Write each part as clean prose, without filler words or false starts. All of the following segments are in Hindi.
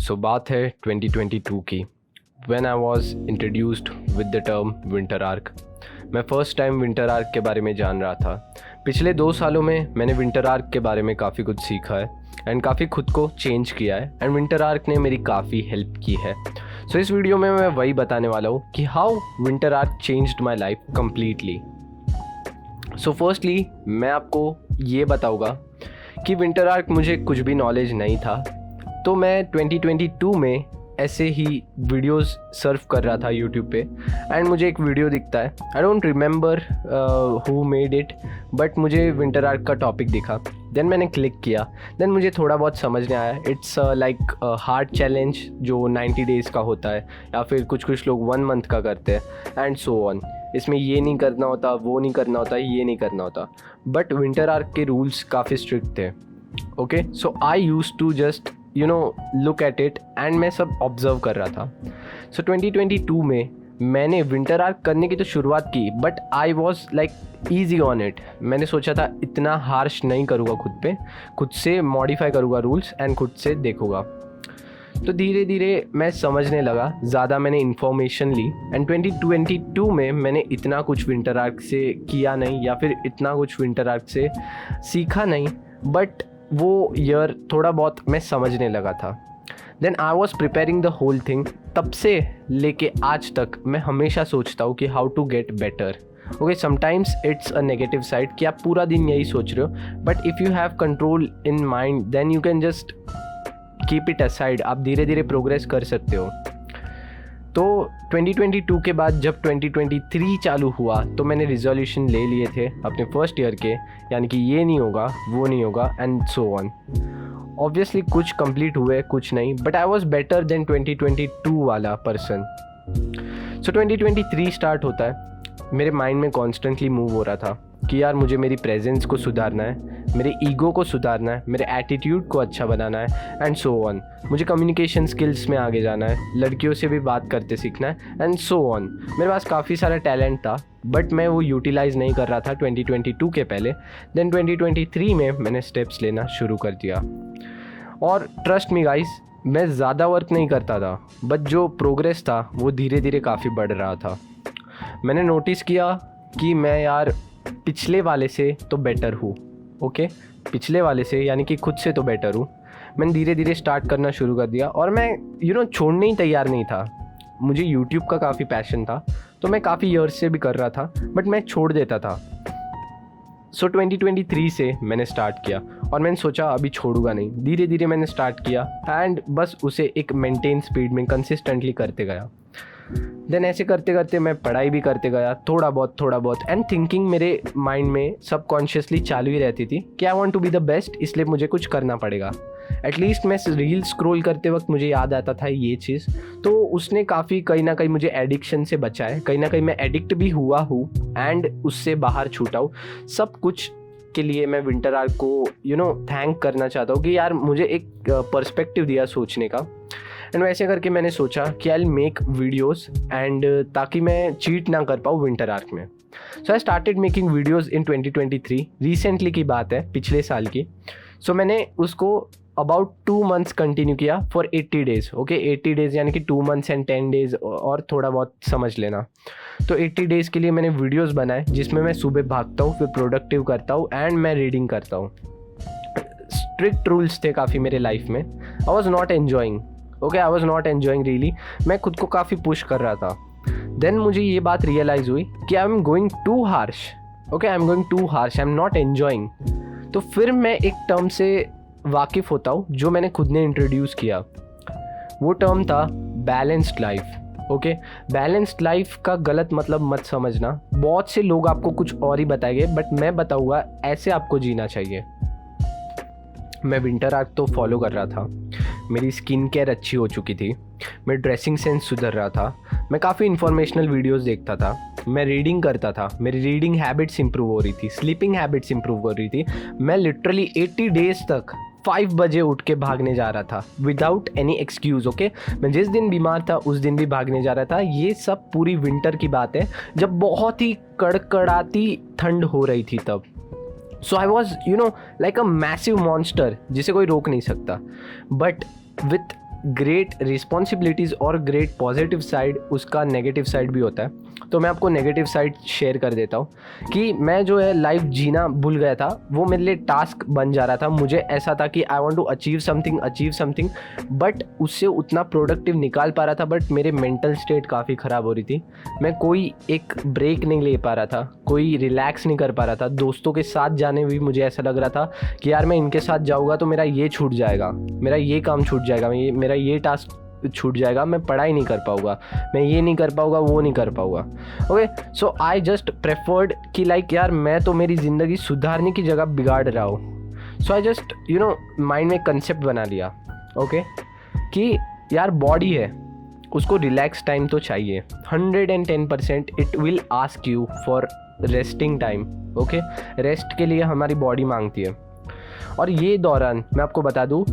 सो बात है 2022 की, when I was introduced with the term winter arc. मैं फ़र्स्ट टाइम विंटर आर्क के बारे में जान रहा था। पिछले 2 सालों में मैंने विंटर आर्क के बारे में काफ़ी कुछ सीखा है एंड काफ़ी खुद को चेंज किया है एंड विंटर आर्क ने मेरी काफ़ी हेल्प की है। सो इस वीडियो में मैं वही बताने वाला हूँ कि how winter arc changed my life completely. So firstly मैं आपको ये बताऊँगा कि विंटर आर्क मुझे कुछ भी नॉलेज नहीं था, तो मैं 2022 में ऐसे ही वीडियोस सर्फ कर रहा था यूट्यूब पे एंड मुझे एक वीडियो दिखता है। I don't remember who made it, but मुझे विंटर आर्क का टॉपिक दिखा। देन मैंने क्लिक किया, देन मुझे थोड़ा बहुत समझने आया। इट्स लाइक हार्ड चैलेंज जो 90 डेज़ का होता है, या फिर कुछ लोग 1 मंथ का करते हैं एंड सो ऑन। इसमें ये नहीं करना होता, वो नहीं करना होता, ये नहीं करना होता, बट विंटर आर्क के रूल्स काफ़ी स्ट्रिक्ट थे। Okay, so I use to just look at it and मैं सब ऑब्जर्व कर रहा था। सो 2022 में मैंने विंटर आर्क करने की तो शुरुआत की, but I was like easy on it. मैंने सोचा था इतना हार्श नहीं करूँगा खुद पे, खुद से मॉडिफाई करूँगा रूल्स एंड खुद से देखूँगा। तो धीरे धीरे मैं समझने लगा, ज़्यादा मैंने इन्फॉर्मेशन ली एंड 2022 में मैंने इतना कुछ विंटर आर्क से किया नहीं, या फिर इतना कुछ विंटर आर्क से सीखा नहीं, बट वो ईयर थोड़ा बहुत मैं समझने लगा था। Then I was preparing the whole thing. तब से लेके आज तक मैं हमेशा सोचता हूँ कि how to get better. Okay, sometimes it's a negative side कि आप पूरा दिन यही सोच रहे हो, but if you have control in mind then you can just keep it aside. आप धीरे धीरे प्रोग्रेस कर सकते हो। तो 2022 के बाद जब 2023 चालू हुआ तो मैंने रिजोल्यूशन ले लिए थे अपने फर्स्ट ईयर के, यानी कि ये नहीं होगा, वो नहीं होगा एंड सो ऑन। ऑब्वियसली कुछ कंप्लीट हुए, कुछ नहीं, but I was better than 2022 वाला पर्सन। सो 2023 स्टार्ट होता है। मेरे माइंड में कॉन्स्टेंटली मूव हो रहा था कि यार मुझे मेरी प्रेजेंस को सुधारना है, मेरे ईगो को सुधारना है, मेरे एटीट्यूड को अच्छा बनाना है एंड सो ऑन। मुझे कम्युनिकेशन स्किल्स में आगे जाना है, लड़कियों से भी बात करते सीखना है एंड सो ऑन। मेरे पास काफ़ी सारा टैलेंट था, बट मैं वो यूटिलाइज़ नहीं कर रहा था 2022 के पहले। देन 2023 में मैंने स्टेप्स लेना शुरू कर दिया और ट्रस्ट मी गाइस, मैं ज़्यादा वर्क नहीं करता था, बट जो प्रोग्रेस था वो धीरे धीरे काफ़ी बढ़ रहा था। मैंने नोटिस किया कि मैं यार पिछले वाले से तो बेटर हूँ। ओके, पिछले वाले से यानी कि खुद से तो बेटर हूँ। मैंने धीरे धीरे स्टार्ट करना शुरू कर दिया और मैं छोड़ने ही तैयार नहीं था। मुझे यूट्यूब का काफ़ी पैशन था, तो मैं काफ़ी ईयर्स से भी कर रहा था, बट मैं छोड़ देता था। सो 2023 से मैंने स्टार्ट किया और मैंने सोचा अभी छोड़ूंगा नहीं। धीरे धीरे मैंने स्टार्ट किया एंड बस उसे एक मेंटेन स्पीड में कंसिस्टेंटली करते गया। देन ऐसे करते करते मैं पढ़ाई भी करते गया, थोड़ा बहुत एंड थिंकिंग मेरे माइंड में सबकॉन्शियसली चालू ही रहती थी कि I want to be the best, इसलिए मुझे कुछ करना पड़ेगा। एटलीस्ट मैं रील स्क्रॉल करते वक्त मुझे याद आता था ये चीज़, तो उसने काफ़ी कहीं ना कहीं मुझे एडिक्शन से बचाए। कहीं ना कहीं मैं एडिक्ट भी हुआ हूँ एंड उससे बाहर छूटा हूँ। सब कुछ के लिए मैं विंटर आर्क को थैंक करना चाहता हूँ कि यार मुझे एक पर्सपेक्टिव दिया सोचने का। एंड वैसे करके मैंने सोचा कि आई मेक वीडियोस एंड ताकि मैं चीट ना कर पाऊँ विंटर आर्क में। So I started making videos in 2023। Recently की बात है, पिछले साल की। सो मैंने उसको अबाउट 2 मंथ्स कंटिन्यू किया फॉर 80 डेज़। ओके, 80 डेज़ यानी कि 2 मंथ्स एंड 10 डेज़ और थोड़ा बहुत समझ लेना। तो 80 डेज़ के लिए मैंने वीडियोस बनाए जिसमें मैं सुबह भागता हूँ, फिर प्रोडक्टिव करता हूँ एंड मैं रीडिंग करता हूँ। स्ट्रिक्ट रूल्स थे काफ़ी मेरे लाइफ में। I was not enjoying. Okay, I was not enjoying really. मैं खुद को काफ़ी पुश कर रहा था। देन मुझे ये बात रियलाइज़ हुई कि I am going too harsh. Okay, I am going too harsh, I am not enjoying. तो फिर मैं एक टर्म से वाकिफ़ होता हूँ जो मैंने खुद ने इंट्रोड्यूस किया। वो टर्म था balanced life. Okay, balanced life का गलत मतलब मत समझना। बहुत से लोग आपको कुछ और ही बताएंगे, बट मैं बताऊँगा ऐसे आपको जीना चाहिए। मैं विंटर आर्क तो फॉलो कर रहा था, मेरी स्किन केयर अच्छी हो चुकी थी, मेरा ड्रेसिंग सेंस सुधर रहा था, मैं काफ़ी इन्फॉर्मेशनल वीडियोस देखता था, मैं रीडिंग करता था, मेरी रीडिंग हैबिट्स इंप्रूव हो रही थी, स्लीपिंग हैबिट्स इंप्रूव हो रही थी। मैं लिटरली 80 डेज़ तक 5 बजे उठ के भागने जा रहा था विदाउट एनी एक्सक्यूज़। ओके, मैं जिस दिन बीमार था उस दिन भी भागने जा रहा था। ये सब पूरी विंटर की बात है, जब बहुत ही कड़कड़ाती ठंड हो रही थी तब। So I was like a massive monster जिसे कोई रोक नहीं सकता। बट विथ ग्रेट रिस्पॉन्सिबिलिटीज़ और ग्रेट पॉजिटिव साइड, उसका नेगेटिव साइड भी होता है। तो मैं आपको नेगेटिव साइड शेयर कर देता हूँ कि मैं जो है लाइफ जीना भूल गया था। वो मेरे लिए टास्क बन जा रहा था। मुझे ऐसा था कि I want to achieve something, but उससे उतना प्रोडक्टिव निकाल पा रहा था, बट मेरे मेंटल स्टेट काफ़ी ख़राब हो रही थी। मैं कोई एक ब्रेक नहीं ले पा रहा था, कोई रिलैक्स नहीं कर पा रहा था। दोस्तों के साथ जाने भी मुझे ऐसा लग रहा था कि यार मैं इनके साथ जाऊँगा तो मेरा ये छूट जाएगा, मेरा ये काम छूट जाएगा, मेरा ये टास्क छूट जाएगा, मैं पढ़ाई नहीं कर पाऊँगा, मैं ये नहीं कर पाऊँगा, वो नहीं कर पाऊँगा। Okay, so I just preferred कि लाइक यार मैं तो मेरी ज़िंदगी सुधारने की जगह बिगाड़ रहा हूँ। सो आई जस्ट माइंड में कंसेप्ट बना लिया, ओके, कि यार बॉडी है, उसको रिलैक्स टाइम तो चाहिए। 110% it will ask you for resting time. Okay, rest के लिए हमारी बॉडी मांगती है। और ये दौरान मैं आपको बता दूँ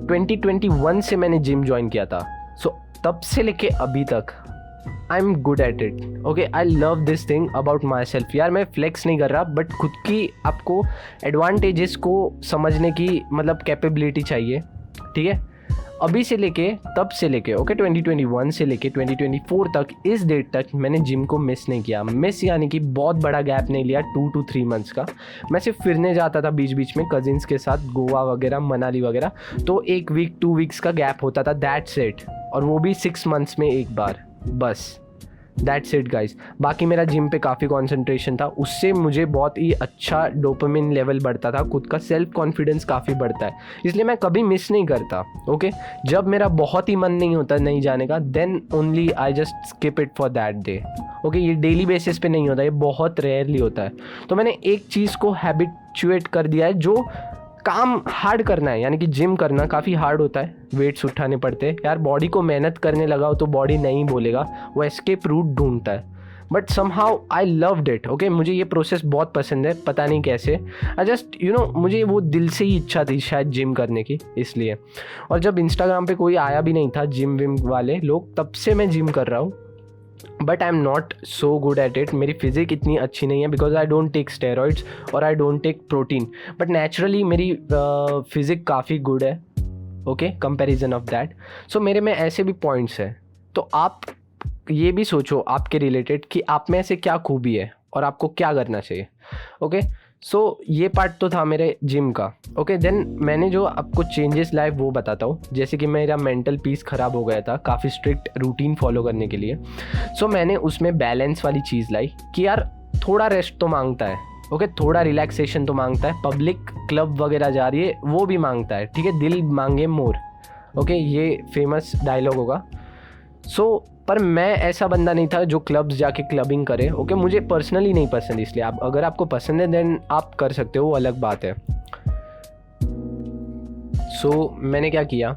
2021 से मैंने जिम ज्वाइन किया था। सो तब से लेके अभी तक I am good at it. Okay, I love this thing about my self. यार मैं फ्लेक्स नहीं कर रहा, बट खुद की आपको एडवांटेजेस को समझने की मतलब कैपेबिलिटी चाहिए, ठीक है। अभी से लेके तब से लेके ओके 2021 से लेके 2024 तक, इस डेट तक मैंने जिम को मिस नहीं किया। मिस यानी कि बहुत बड़ा गैप नहीं लिया, 2 to 3 मंथ्स का। मैं सिर्फ फिरने जाता था बीच बीच में कजिन्स के साथ, गोवा वगैरह, मनाली वगैरह, तो 1 वीक 2 वीक्स का गैप होता था, दैट्स इट। और वो भी 6 मंथ्स में एक बार, बस दैट्स इट गाइस। बाकी मेरा जिम पे काफ़ी कॉन्सेंट्रेशन था, उससे मुझे बहुत ही अच्छा डोपामिन लेवल बढ़ता था, खुद का सेल्फ कॉन्फिडेंस काफ़ी बढ़ता है, इसलिए मैं कभी मिस नहीं करता। ओके, जब मेरा बहुत ही मन नहीं होता नहीं जाने का, then only I just skip it for that day. Okay, ये डेली बेसिस पे नहीं होता, ये बहुत रेयरली होता है। तो मैंने एक चीज़ को हैबिचुएट कर दिया है, जो काम हार्ड करना है, यानी कि जिम करना काफ़ी हार्ड होता है, वेट्स उठाने पड़ते हैं। यार बॉडी को मेहनत करने लगाओ तो बॉडी नहीं बोलेगा, वो एस्केप रूट ढूंढता है। But somehow I loved it. Okay, मुझे ये प्रोसेस बहुत पसंद है, पता नहीं कैसे। आई जस्ट मुझे वो दिल से ही इच्छा थी शायद जिम करने की, इसलिए। और जब इंस्टाग्राम पे कोई आया भी नहीं था जिम विम वाले लोग, तब से मैं जिम कर रहा हूँ। But I am not so good at it. मेरी फिजिक इतनी अच्छी नहीं है, because I don't take steroids और I don't take protein. But naturally मेरी फिजिक काफ़ी गुड है, okay, comparison of that. So मेरे में ऐसे भी पॉइंट्स हैं। तो आप ये भी सोचो आपके रिलेटेड कि आप में ऐसे क्या खूबी है और आपको क्या करना चाहिए। ओके, सो ये पार्ट तो था मेरे जिम का। ओके, देन मैंने जो आपको चेंजेस लाए वो बताता हूँ। जैसे कि मेरा मेंटल पीस ख़राब हो गया था काफ़ी स्ट्रिक्ट रूटीन फॉलो करने के लिए। सो मैंने उसमें बैलेंस वाली चीज़ लाई कि यार थोड़ा रेस्ट तो मांगता है, ओके, थोड़ा रिलैक्सेशन तो मांगता है। पब्लिक क्लब वगैरह जा रही है वो भी मांगता है, ठीक है, दिल मांगे मोर। ओके, ये फेमस डायलॉग होगा। सो पर मैं ऐसा बंदा नहीं था जो क्लब्स जाके क्लबिंग करे। ओके, मुझे पर्सनली नहीं पसंद, इसलिए आप अगर आपको पसंद है देन आप कर सकते हो, वो अलग बात है। सो मैंने क्या किया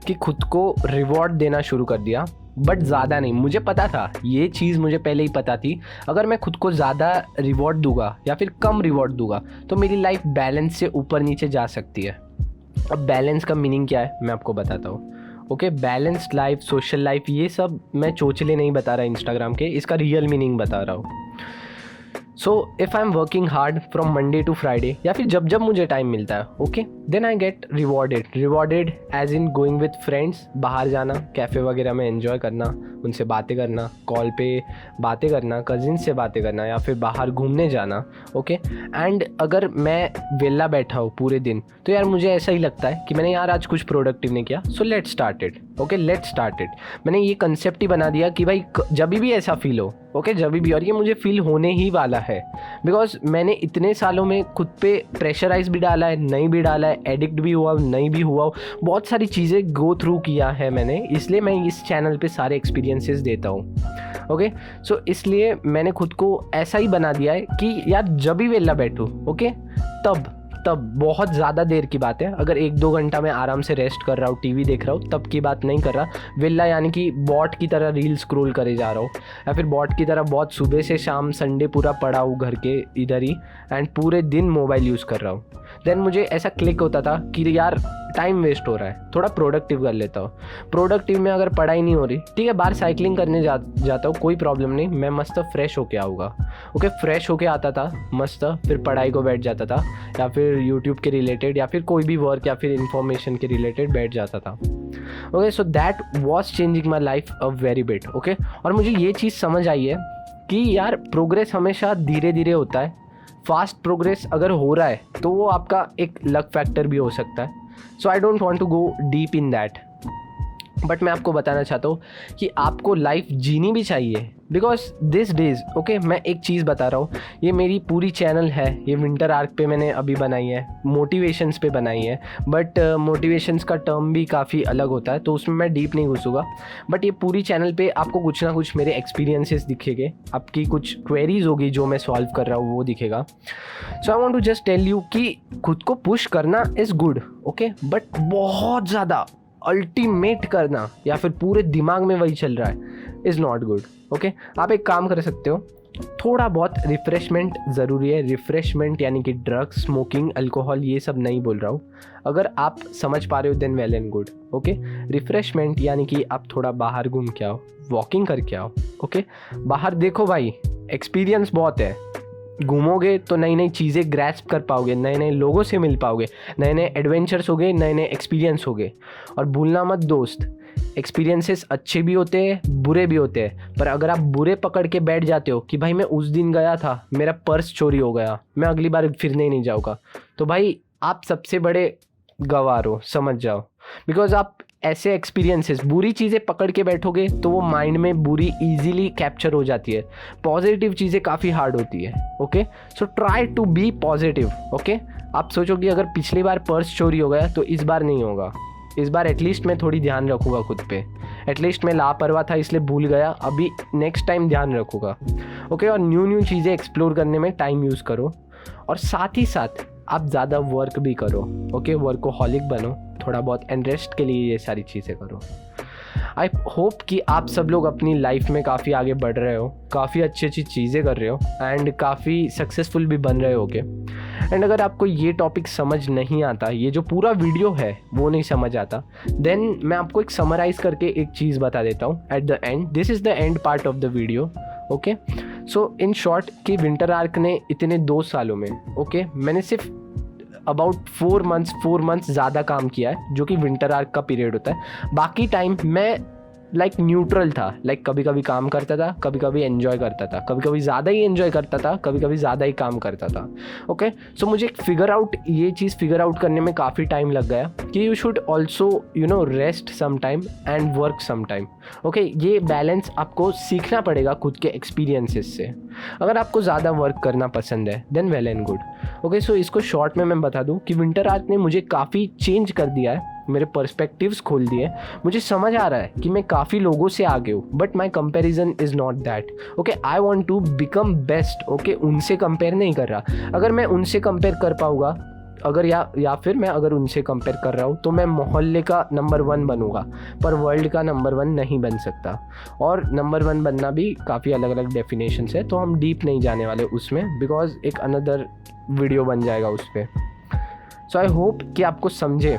कि खुद को रिवॉर्ड देना शुरू कर दिया, बट ज़्यादा नहीं। मुझे पता था, ये चीज़ मुझे पहले ही पता थी, अगर मैं खुद को ज़्यादा रिवॉर्ड दूंगा या फिर कम रिवॉर्ड दूंगा तो मेरी लाइफ बैलेंस से ऊपर नीचे जा सकती है। अब बैलेंस का मीनिंग क्या है मैं आपको बताता हूँ। Okay, balanced life, social life, ये सब मैं चोचले नहीं बता रहा इंस्टाग्राम के, इसका रियल मीनिंग बता रहा हूँ। So if I am working hard from Monday to Friday, या फिर जब जब मुझे टाइम मिलता है, okay, then I get rewarded as in going with friends, बाहर जाना, कैफ़े वगैरह में एंजॉय करना, उनसे बातें करना, कॉल पे बातें करना, कजिन से बातें करना, या फिर बाहर घूमने जाना। ओके, एंड अगर मैं वेला बैठा हूँ पूरे दिन तो यार मुझे ऐसा ही लगता है कि मैंने यार आज कुछ प्रोडक्टिव नहीं किया, so let's start it. Okay, let's start it. मैंने ये कंसेप्ट ही बना दिया कि भाई जब भी ऐसा फील हो, ओके, जब भी, और ये मुझे फील होने ही वाला है, बिकॉज मैंने इतने सालों में खुद पे प्रेशराइज भी डाला है, नहीं भी डाला है, एडिक्ट भी हुआ, नहीं भी हुआ, बहुत सारी चीज़ें गो थ्रू किया है मैंने, इसलिए मैं इस चैनल पे सारे एक्सपीरियंसेस देता हूँ। ओके, सो इसलिए मैंने खुद को ऐसा ही बना दिया है कि यार जब भी वेला बैठूँ, ओके, तब बहुत ज़्यादा देर की बात है, अगर 1-2 घंटा मैं आराम से रेस्ट कर रहा हूँ, टीवी देख रहा हूँ, तब की बात नहीं कर रहा। वेला यानी कि बॉट की तरह रील स्क्रॉल करे जा रहा हूँ, या फिर बॉट की तरह बहुत सुबह से शाम संडे पूरा पड़ा हूँ घर के इधर ही, एंड पूरे दिन मोबाइल यूज़ कर रहा हूँ। देन मुझे ऐसा क्लिक होता था कि यार टाइम वेस्ट हो रहा है, थोड़ा प्रोडक्टिव कर लेता हूँ। प्रोडक्टिव में अगर पढ़ाई नहीं हो रही, ठीक है, बाहर साइकिलिंग करने जाता हूँ, कोई प्रॉब्लम नहीं, मैं मस्त फ्रेश होके आऊँगा। ओके, फ्रेश होके आता था मस्त, फिर पढ़ाई को बैठ जाता था, या फिर यूट्यूब के रिलेटेड या फिर कोई भी वर्क या फिर इंफॉर्मेशन के रिलेटेड बैठ जाता था। Okay, so that was changing my life a very bit. Okay, और मुझे ये चीज़ समझ आई है कि यार प्रोग्रेस हमेशा धीरे धीरे होता है। फास्ट प्रोग्रेस अगर हो रहा है तो वो आपका एक लक फैक्टर भी हो सकता है। So I don't want to go deep in that, but मैं आपको बताना चाहता हूँ कि आपको लाइफ जीनी भी चाहिए, बिकॉज दिस डेज ओके, मैं एक चीज़ बता रहा हूँ, ये मेरी पूरी चैनल है, ये विंटर आर्क पे मैंने अभी बनाई है, मोटिवेशंस पे बनाई है, बट मोटिवेशंस का टर्म भी काफ़ी अलग होता है, तो उसमें मैं डीप नहीं घुसूंगा। बट ये पूरी चैनल पे आपको कुछ ना कुछ मेरे एक्सपीरियंसेस दिखेंगे, आपकी कुछ क्वेरीज होगी जो मैं सॉल्व कर रहा हूँ वो दिखेगा। So I want to just tell you कि खुद को पुश करना इज़ गुड, ओके, बट बहुत ज़्यादा अल्टीमेट करना या फिर पूरे दिमाग में वही चल रहा है इज़ नॉट गुड। ओके, आप एक काम कर सकते हो, थोड़ा बहुत रिफ़्रेशमेंट ज़रूरी है। रिफ़्रेशमेंट यानी कि ड्रग्स, स्मोकिंग, अल्कोहल, ये सब नहीं बोल रहा हूँ। अगर आप समझ पा रहे हो then well and good. Okay, refreshment यानी कि आप थोड़ा बाहर घूम के आओ, वॉकिंग करके आओ। ओके, बाहर देखो भाई, एक्सपीरियंस बहुत है, घूमोगे तो नई नई चीज़ें ग्रैस्प कर पाओगे, नए नए लोगों से मिल पाओगे, नए नए एडवेंचर्स होगे, नए नए एक्सपीरियंस होगे। और भूलना मत दोस्त, एक्सपीरियंसेस अच्छे भी होते हैं, बुरे भी होते हैं, पर अगर आप बुरे पकड़ के बैठ जाते हो कि भाई मैं उस दिन गया था, मेरा पर्स चोरी हो गया, मैं अगली बार फिरने नहीं जाऊँगा, तो भाई आप सबसे बड़े गवार हो, समझ जाओ। बिकॉज आप ऐसे एक्सपीरियंसेस, बुरी चीज़ें पकड़ के बैठोगे तो वो माइंड में बुरी इजीली कैप्चर हो जाती है, पॉजिटिव चीज़ें काफ़ी हार्ड होती है। Okay, so try to be positive. Okay, आप सोचो कि अगर पिछली बार पर्स चोरी हो गया तो इस बार नहीं होगा, इस बार एटलीस्ट मैं थोड़ी ध्यान रखूँगा खुद पे, एटलीस्ट मैं लापरवाह था इसलिए भूल गया, अभी नेक्स्ट टाइम ध्यान रखूँगा। ओके, और न्यू चीज़ें एक्सप्लोर करने में टाइम यूज़ करो, और साथ ही साथ आप ज़्यादा वर्क भी करो। ओके, वर्कोहॉलिक बनो थोड़ा बहुत, एंड रेस्ट के लिए ये सारी चीज़ें करो। आई होप कि आप सब लोग अपनी लाइफ में काफ़ी आगे बढ़ रहे हो, काफ़ी अच्छी अच्छी चीज़ें कर रहे हो, एंड काफ़ी सक्सेसफुल भी बन रहे होगे। एंड अगर आपको ये टॉपिक समझ नहीं आता, ये जो पूरा वीडियो है वो नहीं समझ आता, देन मैं आपको एक समराइज़ करके एक चीज़ बता देता हूँ at the end. This is the end part of the video. Okay, so in short कि विंटर आर्क ने इतने 2 सालों में, ओके, मैंने सिर्फ अबाउट 4 मंथ्स ज़्यादा काम किया है, जो कि विंटर आर्क का पीरियड होता है। बाकी टाइम मैं न्यूट्रल था, कभी कभी काम करता था, कभी कभी एंजॉय करता था, कभी कभी ज़्यादा ही एंजॉय करता था, कभी कभी ज़्यादा ही काम करता था। ओके, सो मुझे ये चीज़ फिगर आउट करने में काफ़ी टाइम लग गया कि you should also rest some time and work some time. Okay, ये बैलेंस आपको सीखना पड़ेगा खुद के एक्सपीरियंसेस से। अगर आपको ज़्यादा वर्क करना पसंद है then well and good. Okay, so इसको शॉर्ट में मैं बता दूँ कि विंटर आर्क ने मुझे काफ़ी चेंज कर दिया है, मेरे पर्सपेक्टिव्स खोल दिए। मुझे समझ आ रहा है कि मैं काफ़ी लोगों से आगे हूँ, but my comparison is not that. Okay, I want to become best. Okay, उनसे कंपेयर नहीं कर रहा। अगर मैं उनसे कंपेयर कर पाऊँगा, अगर या फिर मैं अगर उनसे कंपेयर कर रहा हूँ तो मैं मोहल्ले का नंबर 1 बनूंगा, पर वर्ल्ड का नंबर 1 नहीं बन सकता। और नंबर 1 बनना भी काफ़ी अलग अलग डेफिनेशंस है, तो हम डीप नहीं जाने वाले उसमें, बिकॉज एक अनदर वीडियो बन जाएगा उस पर। सो आई होप कि आपको समझे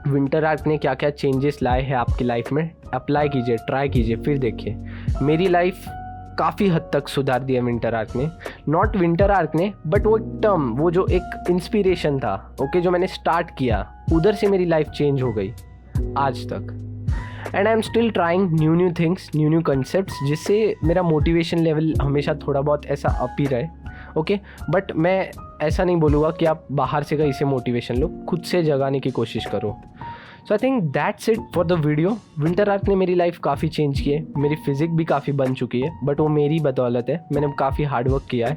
विंटर आर्क ने क्या क्या चेंजेस लाए हैं आपकी लाइफ में। अप्लाई कीजिए, ट्राई कीजिए, फिर देखिए। मेरी लाइफ काफ़ी हद तक सुधार दिया विंटर आर्क ने, नॉट विंटर आर्क ने, बट वो एक टर्म, वो जो एक इंस्पिरेशन था, ओके, जो मैंने स्टार्ट किया, उधर से मेरी लाइफ चेंज हो गई आज तक। And I am still trying new things, new concepts, जिससे मेरा मोटिवेशन लेवल हमेशा थोड़ा बहुत ऐसा अप ही रहे। ओके, बट मैं ऐसा नहीं बोलूँगा कि आप बाहर से कहीं से मोटिवेशन लो, खुद से जगाने की कोशिश करो। So I think that's it for the video. Winter arc ने मेरी लाइफ काफ़ी चेंज की है, मेरी फिजिक भी काफ़ी बन चुकी है, बट वो मेरी बदौलत है, मैंने काफ़ी हार्ड वर्क किया है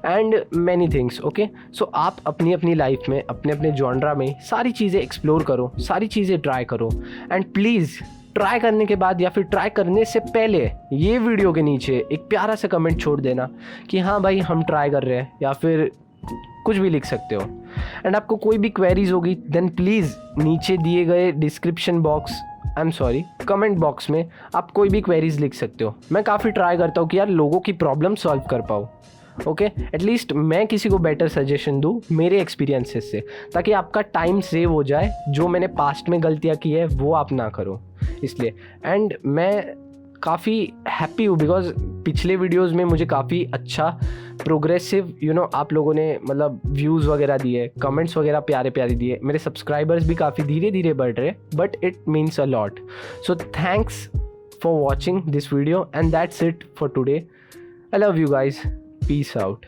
एंड मैनी थिंग्स। ओके, सो आप अपनी अपनी लाइफ में, अपने अपने जॉनरा में सारी चीज़ें एक्सप्लोर करो, सारी चीज़ें ट्राई करो, एंड प्लीज़ ट्राई करने के बाद या फिर ट्राई करने से पहले ये वीडियो के नीचे एक प्यारा सा कमेंट छोड़ देना कि हाँ भाई हम ट्राई कर रहे हैं, या फिर कुछ भी लिख सकते हो। एंड आपको कोई भी क्वेरीज होगी देन प्लीज़ नीचे दिए गए डिस्क्रिप्शन बॉक्स, कमेंट बॉक्स में आप कोई भी क्वेरीज लिख सकते हो। मैं काफ़ी ट्राई करता हूँ कि यार लोगों की प्रॉब्लम सॉल्व कर पाऊँ। ओके, एटलीस्ट मैं किसी को बेटर सजेशन दूँ मेरे एक्सपीरियंसेस से, ताकि आपका टाइम सेव हो जाए, जो मैंने पास्ट में गलतियाँ की है वो आप ना करो इसलिए। एंड मैं काफ़ी हैप्पी हूँ बिकॉज पिछले वीडियोस में मुझे काफ़ी अच्छा प्रोग्रेसिव आप लोगों ने मतलब व्यूज़ वगैरह दिए, कमेंट्स वगैरह प्यारे प्यारे दिए, मेरे सब्सक्राइबर्स भी काफ़ी धीरे धीरे बढ़ रहे, but it means a lot. So thanks for watching this video and that's it for today. I love you guys, peace out.